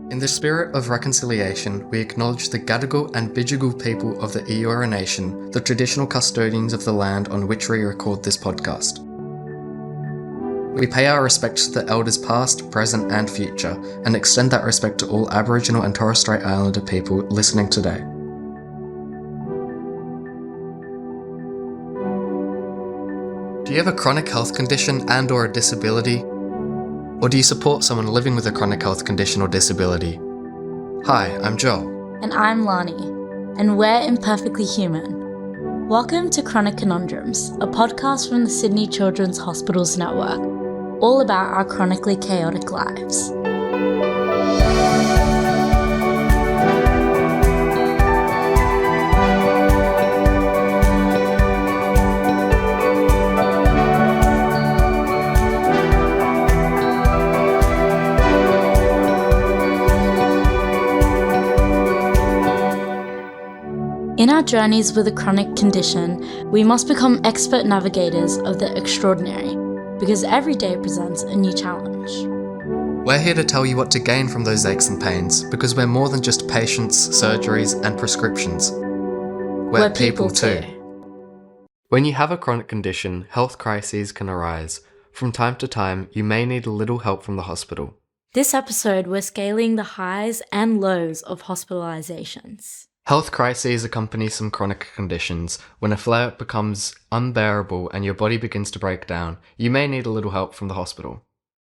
In the spirit of reconciliation, we acknowledge the Gadigal and Bidjigal people of the Eora Nation, the traditional custodians of the land on which we record this podcast. We pay our respects to the elders past, present and future, and extend that respect to all Aboriginal and Torres Strait Islander people listening today. Do you have a chronic health condition and/or a disability? Or do you support someone living with a chronic health condition or disability? Hi, I'm Joel. And I'm Lani, and we're Imperfectly Human. Welcome to Chronic Conundrums, a podcast from the Sydney Children's Hospitals Network, all about our chronically chaotic lives. In our journeys with a chronic condition, we must become expert navigators of the extraordinary, because every day presents a new challenge. We're here to tell you what to gain from those aches and pains, because we're more than just patients, surgeries, and prescriptions. We're people too. When you have a chronic condition, health crises can arise. From time to time, you may need a little help from the hospital. This episode, we're scaling the highs and lows of hospitalisations. Health crises accompany some chronic conditions. When a flare-up becomes unbearable and your body begins to break down, you may need a little help from the hospital.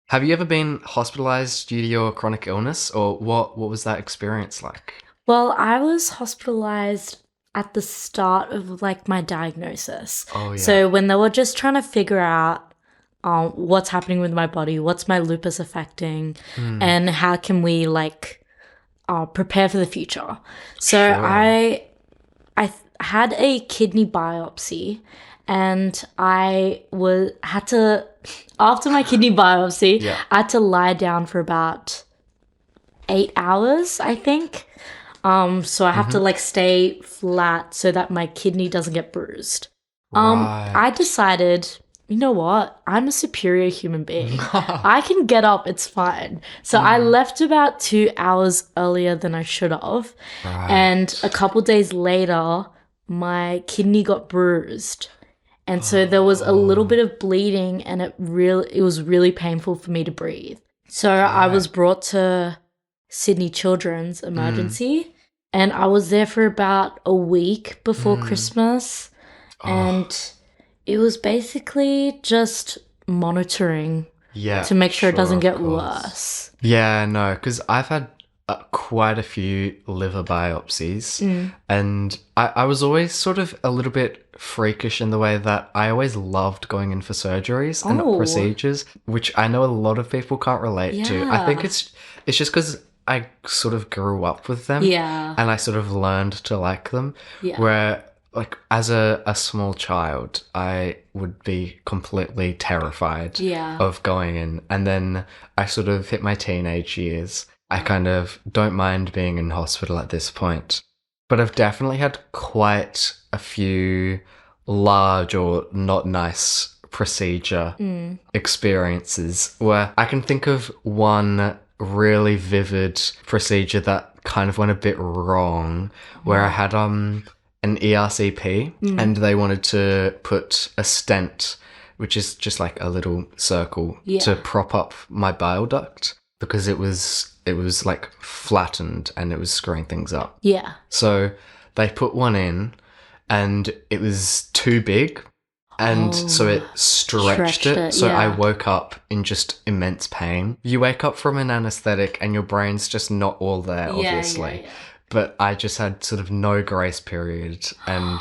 Have you ever been hospitalised due to your chronic illness, or what was that experience like? Well, I was hospitalised at the start of my diagnosis. Oh, yeah. So when they were just trying to figure out what's happening with my body, what's my lupus affecting, and how can we prepare for the future. So Sure. I had a kidney biopsy, and after my kidney biopsy, I had to lie down for about 8 hours, I think. So I have to stay flat so that my kidney doesn't get bruised. Right. I decided, you know what? I'm a superior human being. I can get up. It's fine. So I left about 2 hours earlier than I should have. Right. And a couple days later, my kidney got bruised. And so there was a little bit of bleeding, and it was really painful for me to breathe. So I was brought to Sydney Children's Emergency, and I was there for about a week before Christmas. And it was basically just monitoring to make sure it doesn't get worse. Yeah, no, because I've had quite a few liver biopsies, and I was always sort of a little bit freakish in the way that I always loved going in for surgeries and procedures, which I know a lot of people can't relate to. I think it's just because I sort of grew up with them, and I sort of learned to like them, where as a small child, I would be completely terrified of going in. And then I sort of hit my teenage years. I kind of don't mind being in hospital at this point. But I've definitely had quite a few large or not nice procedure experiences, where I can think of one really vivid procedure that kind of went a bit wrong, where I had an ERCP, and they wanted to put a stent, which is just like a little circle, to prop up my bile duct, because it was flattened and it was screwing things up. Yeah. So they put one in, and it was too big, and so it stretched it. So I woke up in just immense pain. You wake up from an anesthetic and your brain's just not all there, obviously. Yeah. But I just had sort of no grace period, and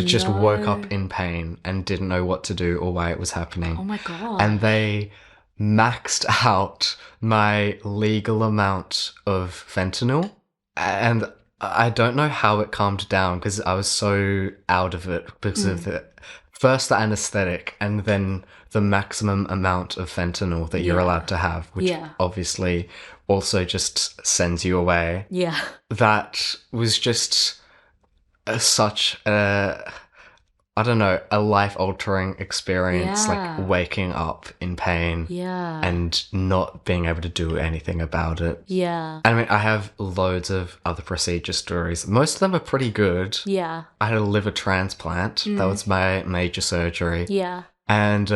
just woke up in pain and didn't know what to do or why it was happening. Oh my God. And they maxed out my legal amount of fentanyl, and I don't know how it calmed down, because I was so out of it because of the anesthetic, and then the maximum amount of fentanyl that you're allowed to have, which obviously also just sends you away. Yeah. That was just such a I don't know, a life-altering experience, Yeah. like waking up in pain Yeah. and not being able to do anything about it. Yeah. I mean, I have loads of other procedure stories. Most of them are pretty good. Yeah. I had a liver transplant. That was my major surgery. Yeah. And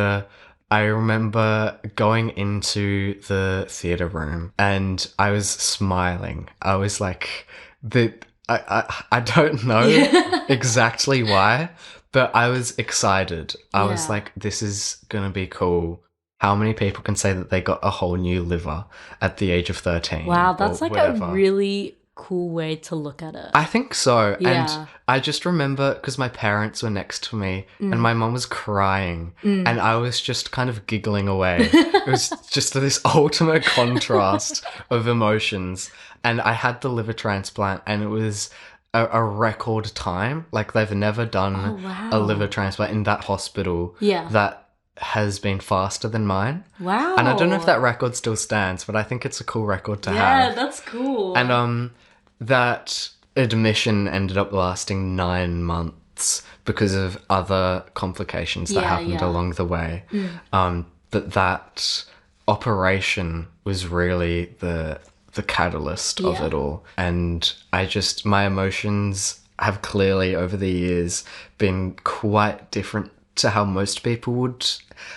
I remember going into the theatre room and I was smiling. I was like, I don't know exactly why, but I was excited. I was Yeah. like, this is going to be cool. How many people can say that they got a whole new liver at the age of 13? Wow, that's or like whatever? a really cool way to look at it. I think so. Yeah. And I just remember because my parents were next to me and my mum was crying and I was just kind of giggling away. It was just this ultimate contrast of emotions. And I had the liver transplant and it was a record time. Like they've never done wow. a liver transplant in that hospital Yeah. that has been faster than mine. Wow. And I don't know if that record still stands, but I think it's a cool record to have. Yeah, that's cool. And that admission ended up lasting 9 months because of other complications that happened along the way. But that operation was really the catalyst of it all. And my emotions have clearly over the years been quite different to how most people would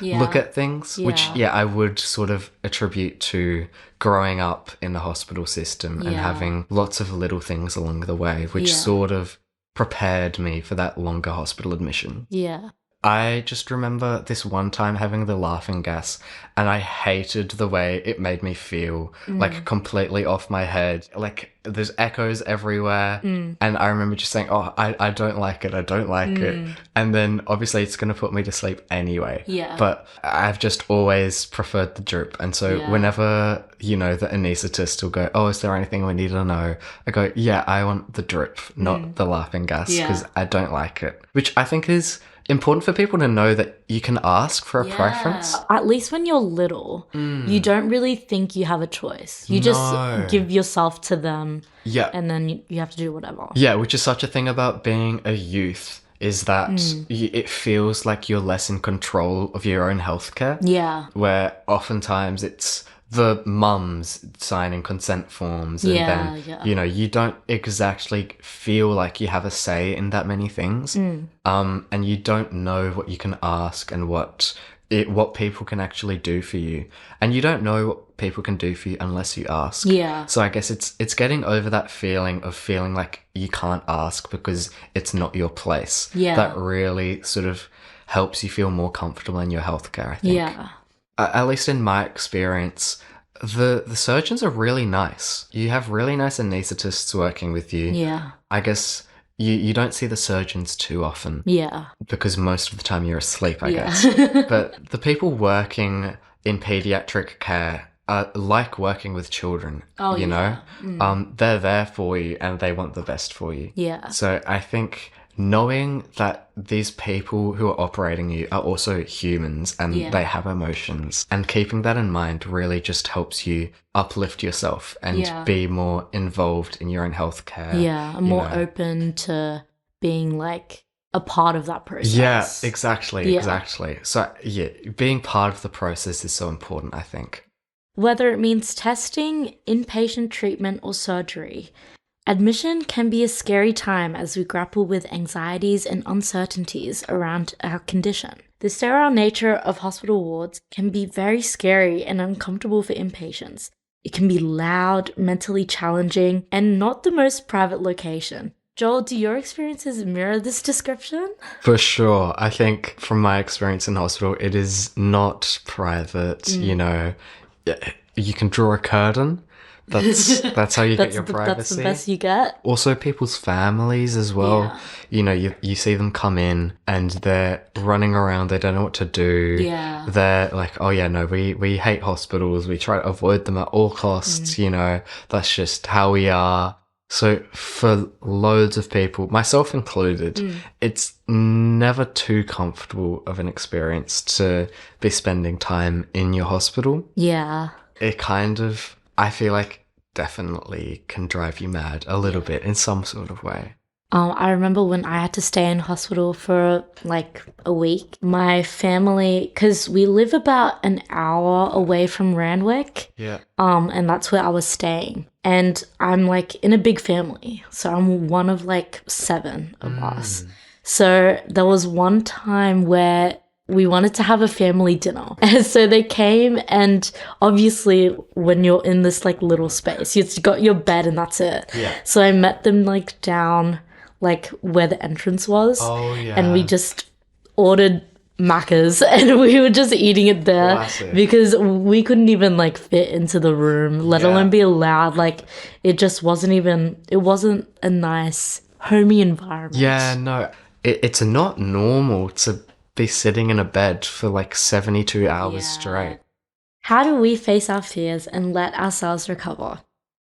look at things, which I would sort of attribute to growing up in the hospital system and having lots of little things along the way, which sort of prepared me for that longer hospital admission. Yeah. I just remember this one time having the laughing gas and I hated the way it made me feel, like completely off my head. Like there's echoes everywhere. And I remember just saying, oh, I don't like it. I don't like it. And then obviously it's going to put me to sleep anyway. Yeah. But I've just always preferred the drip. And so whenever, the anaesthetist will go, oh, is there anything we need to know? I go, yeah, I want the drip, not the laughing gas because I don't like it. Which I think is important for people to know that you can ask for a preference. At least when you're little, you don't really think you have a choice. You just give yourself to them. Yeah. And then you have to do whatever. Yeah, which is such a thing about being a youth is that it feels like you're less in control of your own healthcare. Yeah. Where oftentimes it's the mums signing consent forms and then you don't exactly feel like you have a say in that many things, and you don't know what you can ask and what people can actually do for you, and you don't know what people can do for you unless you ask. So I guess it's getting over that feeling of feeling like you can't ask because it's not your place. That really sort of helps you feel more comfortable in your healthcare, I think. At least in my experience, the surgeons are really nice. You have really nice anaesthetists working with you. I guess you don't see the surgeons too often. Because most of the time you're asleep, I guess. But the people working in pediatric care are like working with children, They're there for you and they want the best for you. So I think knowing that these people who are operating you are also humans and they have emotions, and keeping that in mind really just helps you uplift yourself and be more involved in your own healthcare. And more open to being like a part of that process. Yeah, exactly. So being part of the process is so important, I think. Whether it means testing, inpatient treatment, or surgery, admission can be a scary time as we grapple with anxieties and uncertainties around our condition. The sterile nature of hospital wards can be very scary and uncomfortable for inpatients. It can be loud, mentally challenging, and not the most private location. Joel, do your experiences mirror this description? For sure. I think from my experience in hospital, it is not private, You can draw a curtain. That's how you get your privacy. That's the best you get. Also, people's families as well. You see them come in and they're running around. They don't know what to do. They're like, oh yeah, no, we hate hospitals. We try to avoid them at all costs. That's just how we are. So for loads of people, myself included, it's never too comfortable of an experience to be spending time in your hospital. It kind of, I feel like, definitely can drive you mad a little bit in some sort of way. I remember when I had to stay in hospital for like a week, my family, because we live about an hour away from Randwick, Yeah. and that's where I was staying. And I'm like in a big family, so I'm one of like 7 of us. So there was one time where we wanted to have a family dinner. And so they came, and obviously when you're in this like little space, you've got your bed and that's it. Yeah. So I met them like down like where the entrance was. Oh, yeah. And we just ordered Macca's and we were just eating it there. Classic. Because we couldn't even like fit into the room, let Yeah. alone be allowed. Like it just wasn't a nice homey environment. Yeah, no. It's not normal to be sitting in a bed for like 72 hours Yeah. straight. How do we face our fears and let ourselves recover?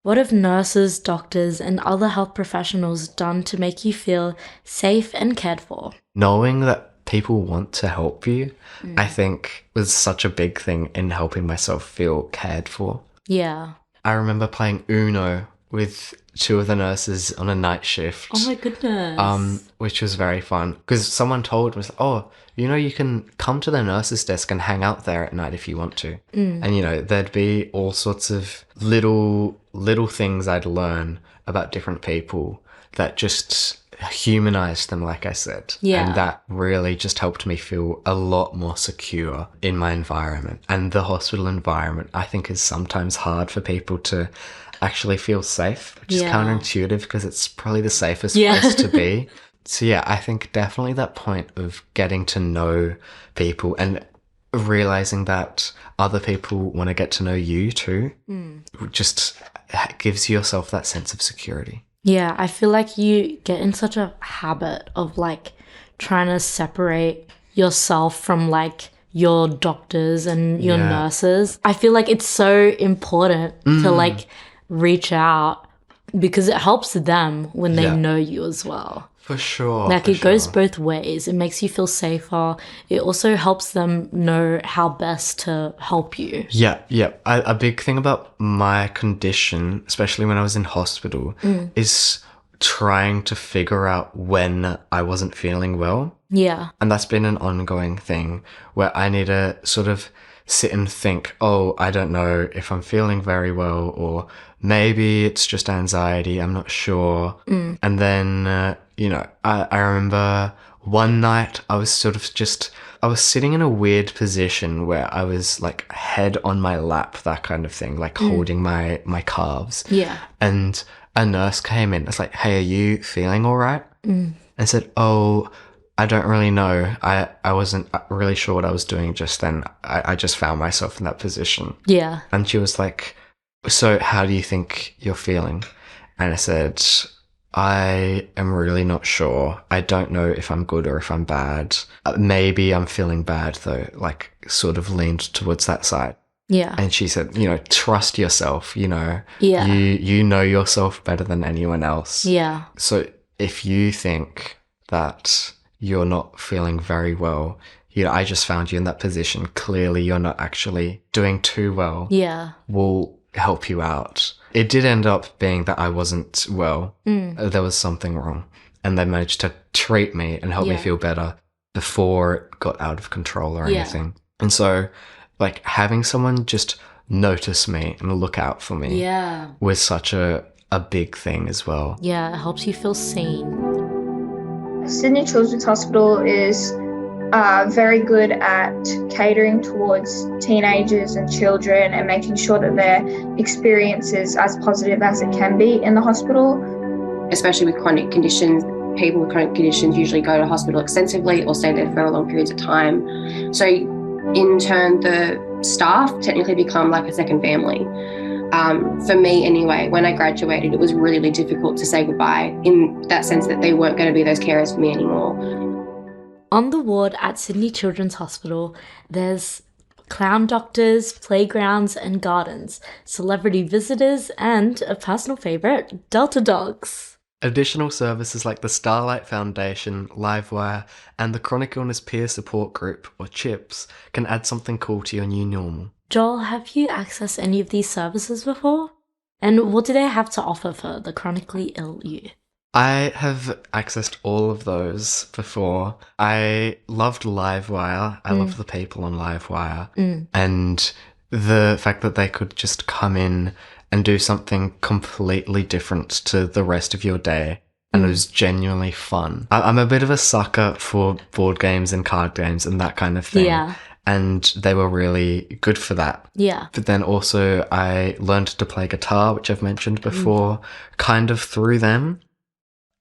What have nurses, doctors, and other health professionals done to make you feel safe and cared for? Knowing that people want to help you, I think was such a big thing in helping myself feel cared for. Yeah. I remember playing Uno with 2 of the nurses on a night shift. Oh my goodness. Which was very fun because someone told me, oh, you can come to the nurse's desk and hang out there at night if you want to. And, there'd be all sorts of little things I'd learn about different people that just humanized them, like I said. Yeah. And that really just helped me feel a lot more secure in my environment. And the hospital environment, I think, is sometimes hard for people to actually feel safe, which is counterintuitive because it's probably the safest place to be. So yeah, I think definitely that point of getting to know people and realizing that other people want to get to know you too just gives yourself that sense of security. Yeah, I feel like you get in such a habit of like trying to separate yourself from like your doctors and your nurses. I feel like it's so important to like reach out because it helps them when they know you as well. For sure. Like it goes both ways. It makes you feel safer. It also helps them know how best to help you. Yeah. A big thing about my condition, especially when I was in hospital, is trying to figure out when I wasn't feeling well. Yeah. And that's been an ongoing thing where I need to sort of sit and think, oh, I don't know if I'm feeling very well, or maybe it's just anxiety, I'm not sure. And then, I remember one night I was I was sitting in a weird position where I was like head on my lap, that kind of thing, like holding my calves. Yeah. And a nurse came in. It's like, hey, are you feeling all right? And said, oh, I don't really know. I wasn't really sure what I was doing just then. I just found myself in that position. Yeah. And she was like, so how do you think you're feeling? And I said, I am really not sure. I don't know if I'm good or if I'm bad. Maybe I'm feeling bad though, like sort of leaned towards that side. Yeah. And she said, trust yourself, Yeah. you know yourself better than anyone else. Yeah. So if you think that you're not feeling very well, I just found you in that position. Clearly you're not actually doing too well. Yeah. We'll help you out. It did end up being that I wasn't well. There was something wrong. And they managed to treat me and help me feel better before it got out of control or anything. And so, like, having someone just notice me and look out for me was such a big thing as well. Yeah, it helps you feel seen. Sydney Children's Hospital is very good at catering towards teenagers and children and making sure that their experience is as positive as it can be in the hospital. Especially with chronic conditions, people with chronic conditions usually go to hospital extensively or stay there for long periods of time. So in turn, the staff technically become like a second family. For me anyway, when I graduated, it was really difficult to say goodbye in that sense that they weren't going to be those carers for me anymore. On the ward at Sydney Children's Hospital, there's clown doctors, playgrounds and gardens, celebrity visitors, and a personal favourite, Delta dogs. Additional services like the Starlight Foundation, Livewire, and the Chronic Illness Peer Support Group, or CHIPS, can add something cool to your new normal. Joel, have you accessed any of these services before? And what do they have to offer for the chronically ill you? I have accessed all of those before. I loved Livewire. I loved the people on Livewire. And the fact that they could just come in and do something completely different to the rest of your day. And it was genuinely fun. I'm a bit of a sucker for board games and card games and that kind of thing. Yeah. And they were really good for that. Yeah. But then also I learned to play guitar, which I've mentioned before, kind of through them.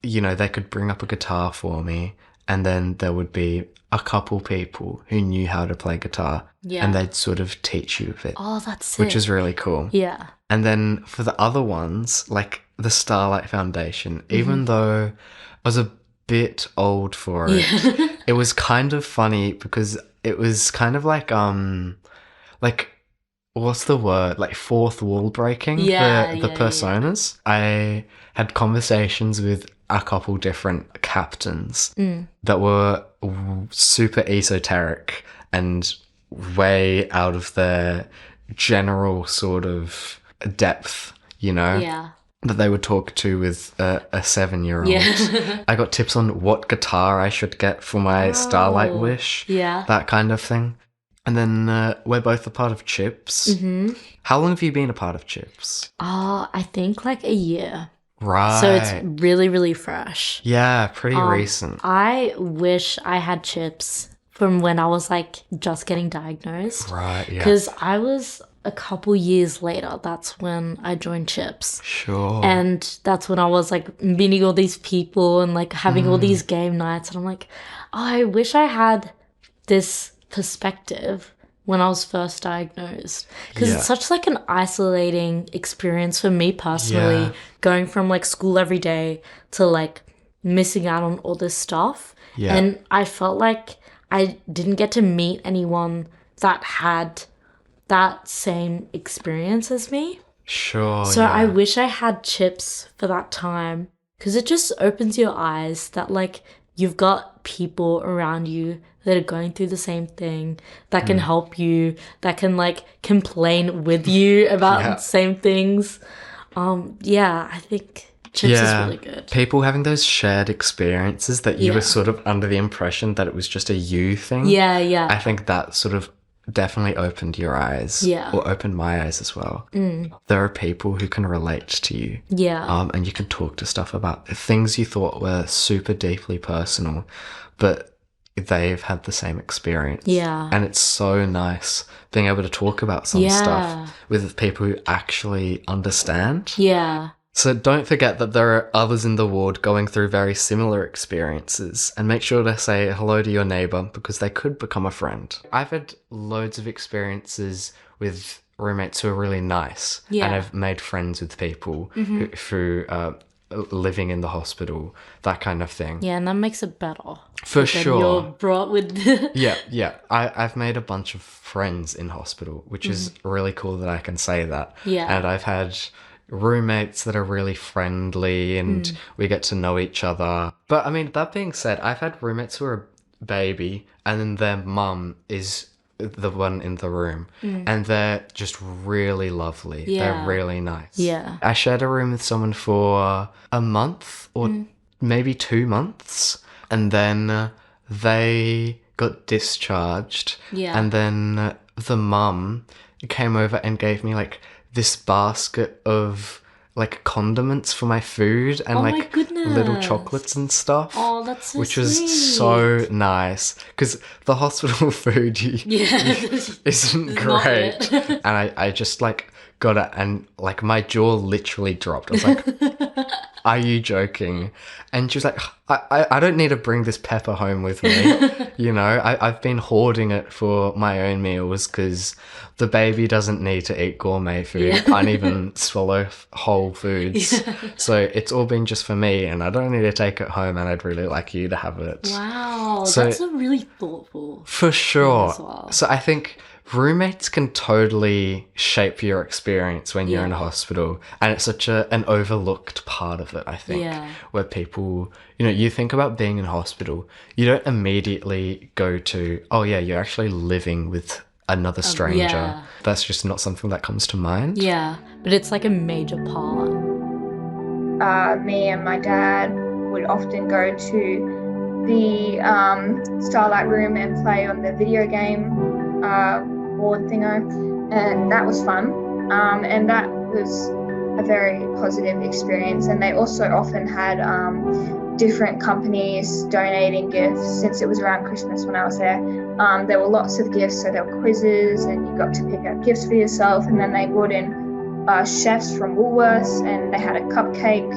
You know, they could bring up a guitar for me, and then there would be a couple people who knew how to play guitar, and they'd sort of teach you a bit. Oh, that's sick. Which is really cool. Yeah. And then for the other ones, like the Starlight Foundation, even though I was a bit old for it, it was kind of funny because it was kind of like what's the word? Like fourth wall breaking, the personas. I had conversations with a couple different captains that were super esoteric and way out of their general sort of depth, you know? Yeah. That they would talk to with a 7-year-old. Yeah. I got tips on what guitar I should get for my Starlight Wish. Yeah. That kind of thing. And then we're both a part of CHIPS. How long have you been a part of CHIPS? I think like a year. Right. So it's really, really fresh. Yeah, pretty recent. I wish I had CHIPS from when I was like just getting diagnosed. Right, yeah. Because I was a couple years later, that's when I joined CHIPS. Sure. And that's when I was like meeting all these people and like having all these game nights. And I'm like, oh, I wish I had this perspective when I was first diagnosed. Because it's such like an isolating experience for me personally, going from like school every day to like missing out on all this stuff. Yeah. And I felt like I didn't get to meet anyone that had that same experience as me. Sure. So I wish I had CHIPS for that time, because it just opens your eyes that like you've got people around you that are going through the same thing, that can help you, that can like complain with you about the same things. I think CHIPS is really good. People having those shared experiences that you were sort of under the impression that it was just a you thing. Yeah, yeah. I think that sort of definitely opened your eyes. Yeah. Or opened my eyes as well. There are people who can relate to you. Yeah. And you can talk to stuff about things you thought were super deeply personal, but they've had the same experience. Yeah. And it's so nice being able to talk about some stuff with people who actually understand. Yeah. So don't forget that there are others in the ward going through very similar experiences, and make sure to say hello to your neighbour because they could become a friend. I've had loads of experiences with roommates who are really nice, and I've made friends with people who living in the hospital, that kind of thing. Yeah, and that makes it better. For sure. You're brought with... Yeah. I've made a bunch of friends in hospital, which is really cool that I can say that. Yeah. And I've had roommates that are really friendly and we get to know each other. But I mean, that being said, I've had roommates who are a baby and then their mum is the one in the room and they're just really lovely. Yeah. They're really nice. Yeah. I shared a room with someone for a month or maybe 2 months, and then they got discharged. Yeah. And then the mum came over and gave me like this basket of like condiments for my food and my like goodness. little chocolates and stuff. Oh, that's so which sweet. was so nice because the hospital food isn't Not great. it. And I just like got it and like my jaw literally dropped. I was like, are you joking? And she was like, I don't need to bring this pepper home with me. You know, I've been hoarding it for my own meals because the baby doesn't need to eat gourmet food. I can't even swallow whole foods. So it's all been just for me and I don't need to take it home, and I'd really like you to have it. Wow, So- that's a really thoughtful... For sure. as well. So I think roommates can totally shape your experience when you're in a hospital, and it's such an overlooked part of it, I think. Yeah. Where people, you know, you think about being in hospital, you don't immediately go to, oh yeah, you're actually living with another stranger. yeah. That's just not something that comes to mind. Yeah, but it's like a major part. Me and my dad would often go to the Starlight Room and play on the video game board thingo, and that was fun. And that was a very positive experience. And they also often had different companies donating gifts. Since it was around Christmas when I was there, there were lots of gifts. So there were quizzes and you got to pick out gifts for yourself. And then they brought in chefs from Woolworths, and they had a cupcake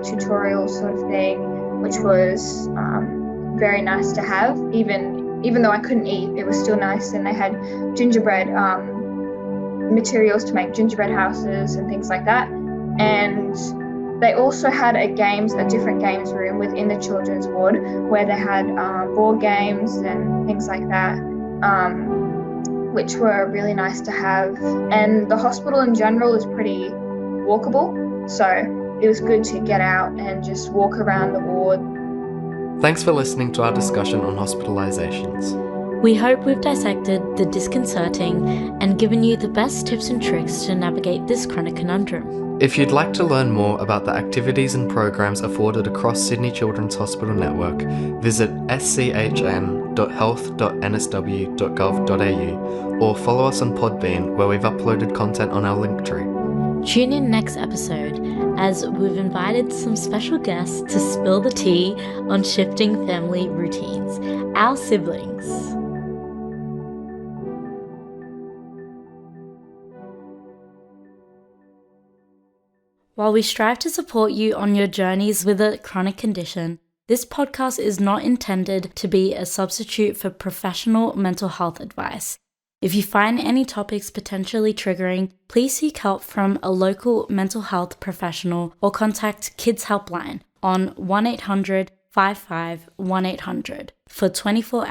tutorial sort of thing, which was very nice to have. Even though I couldn't eat, it was still nice. And they had gingerbread materials to make gingerbread houses and things like that. And they also had a different games room within the children's ward where they had board games and things like that, which were really nice to have. And the hospital in general is pretty walkable, so it was good to get out and just walk around the ward. Thanks for listening to our discussion on hospitalisations. We hope we've dissected the disconcerting and given you the best tips and tricks to navigate this chronic conundrum. If you'd like to learn more about the activities and programs afforded across Sydney Children's Hospital Network, visit schn.health.nsw.gov.au or follow us on Podbean, where we've uploaded content on our Linktree. Tune in next episode as we've invited some special guests to spill the tea on shifting family routines, our siblings. While we strive to support you on your journeys with a chronic condition, this podcast is not intended to be a substitute for professional mental health advice. If you find any topics potentially triggering, please seek help from a local mental health professional or contact Kids Helpline on 1-800-55-1800 for 24